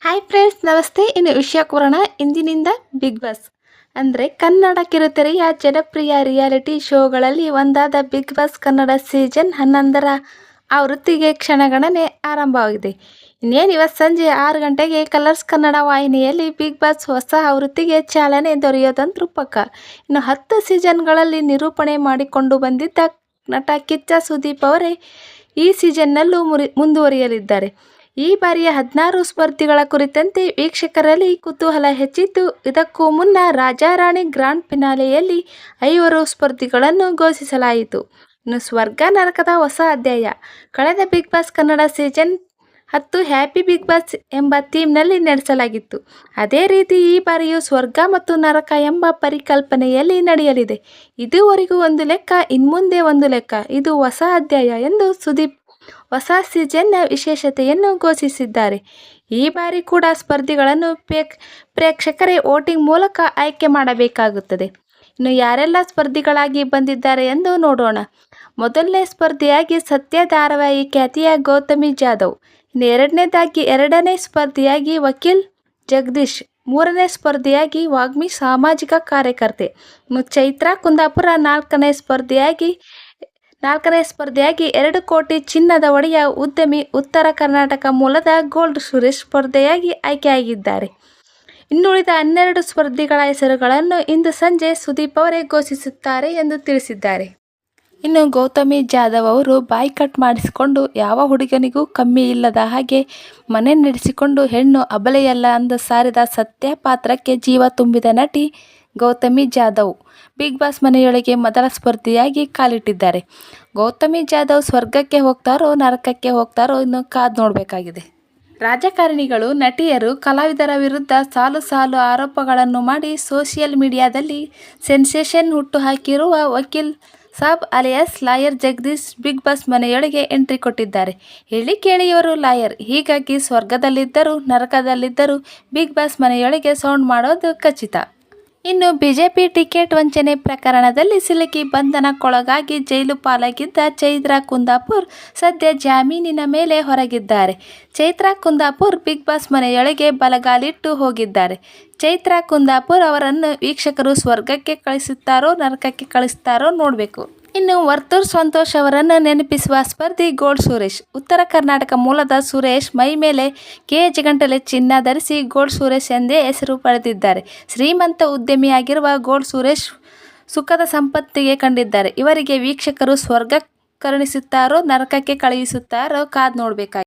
Hi friends, ನಮಸ್ತೆ. ಇನ್ನು ವಿಷಯಕ್ಕೆ ಬರೋಣ. ಇಂದಿನಿಂದ ಬಿಗ್ ಬಾಸ್ ಅಂದರೆ ಕನ್ನಡ ಕಿರುತೆರೆಯ ಜನಪ್ರಿಯ ರಿಯಾಲಿಟಿ ಶೋಗಳಲ್ಲಿ ಒಂದಾದ ಬಿಗ್ ಬಾಸ್ ಕನ್ನಡ ಸೀಸನ್ 11ರ ಆವೃತ್ತಿಗೆ ಕ್ಷಣಗಣನೆ ಆರಂಭವಾಗಿದೆ. ಇನ್ನೇನು ಇವತ್ತು ಸಂಜೆ 6 ಗಂಟೆಗೆ ಕಲರ್ಸ್ ಕನ್ನಡ ವಾಹಿನಿಯಲ್ಲಿ ಬಿಗ್ ಬಾಸ್ ಹೊಸ ಆವೃತ್ತಿಗೆ ಚಾಲನೆ ದೊರೆಯೋದಂತೂ ಪಕ್ಕ. ಇನ್ನು 10 ಸೀಸನ್ಗಳಲ್ಲಿ ನಿರೂಪಣೆ ಮಾಡಿಕೊಂಡು ಬಂದಿದ್ದ ನಟ ಕಿಚ್ಚ ಸುದೀಪ್ ಅವರೇ ಈ ಸೀಸನ್ನಲ್ಲೂ ಮುಂದುವರಿಯಲಿದ್ದಾರೆ. ಈ ಬಾರಿಯ 16 ಸ್ಪರ್ಧಿಗಳ ಕುರಿತಂತೆ ವೀಕ್ಷಕರಲ್ಲಿ ಕುತೂಹಲ ಹೆಚ್ಚಿದ್ದು, ಇದಕ್ಕೂ ಮುನ್ನ ರಾಜಾರಾಣಿ ಗ್ರಾಂಡ್ ಫಿನಾಲೆಯಲ್ಲಿ 5 ಸ್ಪರ್ಧಿಗಳನ್ನು ಘೋಷಿಸಲಾಯಿತು. ಇನ್ನು ಸ್ವರ್ಗ ನರಕದ ಹೊಸ ಅಧ್ಯಾಯ. ಕಳೆದ Bigg Boss Kannada season 10 happy Bigg Boss ಎಂಬ ಥೀಮ್ನಲ್ಲಿ ನಡೆಸಲಾಗಿತ್ತು. ಅದೇ ರೀತಿ ಈ ಬಾರಿಯೂ ಸ್ವರ್ಗ ಮತ್ತು ನರಕ ಎಂಬ ಪರಿಕಲ್ಪನೆಯಲ್ಲಿ ನಡೆಯಲಿದೆ. ಇದುವರೆಗೂ ಒಂದು ಲೆಕ್ಕ, ಇನ್ಮುಂದೆ ಒಂದು ಲೆಕ್ಕ. ಇದು ಹೊಸ ಅಧ್ಯಾಯ ಎಂದು ಸುದೀಪ್ ಹೊಸ ಸೀಸನ್ನ ವಿಶೇಷತೆಯನ್ನು ಘೋಷಿಸಿದ್ದಾರೆ. ಈ ಬಾರಿ ಕೂಡ ಸ್ಪರ್ಧಿಗಳನ್ನು ಪ್ರೇಕ್ಷಕರೇ ವೋಟಿಂಗ್ ಮೂಲಕ ಆಯ್ಕೆ ಮಾಡಬೇಕಾಗುತ್ತದೆ. ಇನ್ನು ಯಾರೆಲ್ಲ ಸ್ಪರ್ಧಿಗಳಾಗಿ ಬಂದಿದ್ದಾರೆ ಎಂದು ನೋಡೋಣ. ಮೊದಲನೇ ಸ್ಪರ್ಧಿಯಾಗಿ ಸತ್ಯ ಧಾರಾವಾಹಿ ಖ್ಯಾತಿಯ ಗೌತಮಿ ಜಾಧವ್. ಇನ್ನು ಎರಡನೇ ಸ್ಪರ್ಧಿಯಾಗಿ ವಕೀಲ್ ಜಗದೀಶ್. ಮೂರನೇ ಸ್ಪರ್ಧಿಯಾಗಿ ವಾಗ್ಮಿ ಸಾಮಾಜಿಕ ಕಾರ್ಯಕರ್ತೆ. ಇನ್ನು ಚೈತ್ರಾ ಕುಂದಾಪುರ ನಾಲ್ಕನೇ ಸ್ಪರ್ಧಿಯಾಗಿ 2 ಕೋಟಿ ಚಿನ್ನದ ಒಡೆಯ ಉದ್ಯಮಿ ಉತ್ತರ ಕರ್ನಾಟಕ ಮೂಲದ ಗೋಲ್ಡ್ ಸುರೇಶ್ ಸ್ಪರ್ಧೆಯಾಗಿ ಆಯ್ಕೆಯಾಗಿದ್ದಾರೆ. ಇನ್ನುಳಿದ 12 ಸ್ಪರ್ಧಿಗಳ ಹೆಸರುಗಳನ್ನು ಇಂದು ಸಂಜೆ ಸುದೀಪ್ ಅವರೇ ಘೋಷಿಸುತ್ತಾರೆ ಎಂದು ತಿಳಿಸಿದ್ದಾರೆ. ಇನ್ನು ಗೌತಮಿ ಜಾಧವ್ ಅವರು ಬಾಯ್ ಕಟ್ ಮಾಡಿಸಿಕೊಂಡು ಯಾವ ಹುಡುಗನಿಗೂ ಕಮ್ಮಿ ಇಲ್ಲದ ಹಾಗೆ ಮನೆ ನಡೆಸಿಕೊಂಡು ಹೆಣ್ಣು ಅಬಲೆಯಲ್ಲ ಎಂದು ಸಾರಿದ ಸತ್ಯ ಪಾತ್ರಕ್ಕೆ ಜೀವ ತುಂಬಿದ ನಟಿ ಗೌತಮಿ ಜಾಧವ್ ಬಿಗ್ ಬಾಸ್ ಮನೆಯೊಳಗೆ ಮೊದಲ ಸ್ಪರ್ಧಿಯಾಗಿ ಕಾಲಿಟ್ಟಿದ್ದಾರೆ. ಗೌತಮಿ ಜಾಧವ್ ಸ್ವರ್ಗಕ್ಕೆ ಹೋಗ್ತಾರೋ ನರಕಕ್ಕೆ ಹೋಗ್ತಾರೋ ಇನ್ನು ಕಾದು ನೋಡಬೇಕಾಗಿದೆ. ರಾಜಕಾರಣಿಗಳು, ನಟಿಯರು, ಕಲಾವಿದರ ವಿರುದ್ಧ ಸಾಲು ಸಾಲು ಆರೋಪಗಳನ್ನು ಮಾಡಿ ಸೋಷಿಯಲ್ ಮೀಡಿಯಾದಲ್ಲಿ ಸೆನ್ಸೇಷನ್ ಹುಟ್ಟುಹಾಕಿರುವ Vakeel Saab alias lawyer Jagadish Bigg Boss ಮನೆಯೊಳಗೆ ಎಂಟ್ರಿ ಕೊಟ್ಟಿದ್ದಾರೆ. ಹೇಳಿ ಕೇಳಿ ಇವರು ಲಾಯರ್. ಹೀಗಾಗಿ ಸ್ವರ್ಗದಲ್ಲಿದ್ದರೂ ನರಕದಲ್ಲಿದ್ದರೂ ಬಿಗ್ ಬಾಸ್ ಮನೆಯೊಳಗೆ ಸೌಂಡ್ ಮಾಡೋದು ಖಚಿತ. ಇನ್ನು ಬಿಜೆಪಿ ಟಿಕೆಟ್ ವಂಚನೆ ಪ್ರಕರಣದಲ್ಲಿ ಸಿಲುಕಿ ಬಂಧನಕ್ಕೊಳಗಾಗಿ ಜೈಲು ಪಾಲಾಗಿದ್ದ ಚೈತ್ರಾ ಕುಂದಾಪುರ್ ಸದ್ಯ ಜಾಮೀನಿನ ಮೇಲೆ ಹೊರಗಿದ್ದಾರೆ. ಚೈತ್ರಾ ಕುಂದಾಪುರ್ ಬಿಗ್ ಬಾಸ್ ಮನೆಯೊಳಗೆ ಬಲಗಾಲಿಟ್ಟು ಹೋಗಿದ್ದಾರೆ. ಚೈತ್ರಾ ಕುಂದಾಪುರ್ ಅವರನ್ನು ವೀಕ್ಷಕರು ಸ್ವರ್ಗಕ್ಕೆ ಕಳಿಸುತ್ತಾರೋ ನರಕಕ್ಕೆ ಕಳಿಸುತ್ತಾರೋ ನೋಡಬೇಕು. ಇನ್ನು ವರ್ತೂರ್ ಸಂತೋಷ್ ಅವರನ್ನು ನೆನಪಿಸುವ ಸ್ಪರ್ಧಿ ಗೋಲ್ಡ್ ಸುರೇಶ್. ಉತ್ತರ ಕರ್ನಾಟಕ ಮೂಲದ ಸುರೇಶ್ ಮೈ ಮೇಲೆ KG ಚಿನ್ನ ಧರಿಸಿ ಗೋಲ್ಡ್ ಸುರೇಶ್ ಎಂದೇ ಹೆಸರು ಪಡೆದಿದ್ದಾರೆ. ಶ್ರೀಮಂತ ಉದ್ಯಮಿಯಾಗಿರುವ ಗೋಲ್ಡ್ ಸುರೇಶ್ ಸುಖದ ಸಂಪತ್ತಿಗೆ ಕಂಡಿದ್ದಾರೆ. ಇವರಿಗೆ ವೀಕ್ಷಕರು ಸ್ವರ್ಗ ಕರುಣಿಸುತ್ತಾರೋ ನರಕಕ್ಕೆ ಕಳುಹಿಸುತ್ತಾರೋ ಕಾದು ನೋಡಬೇಕಾಗಿದೆ.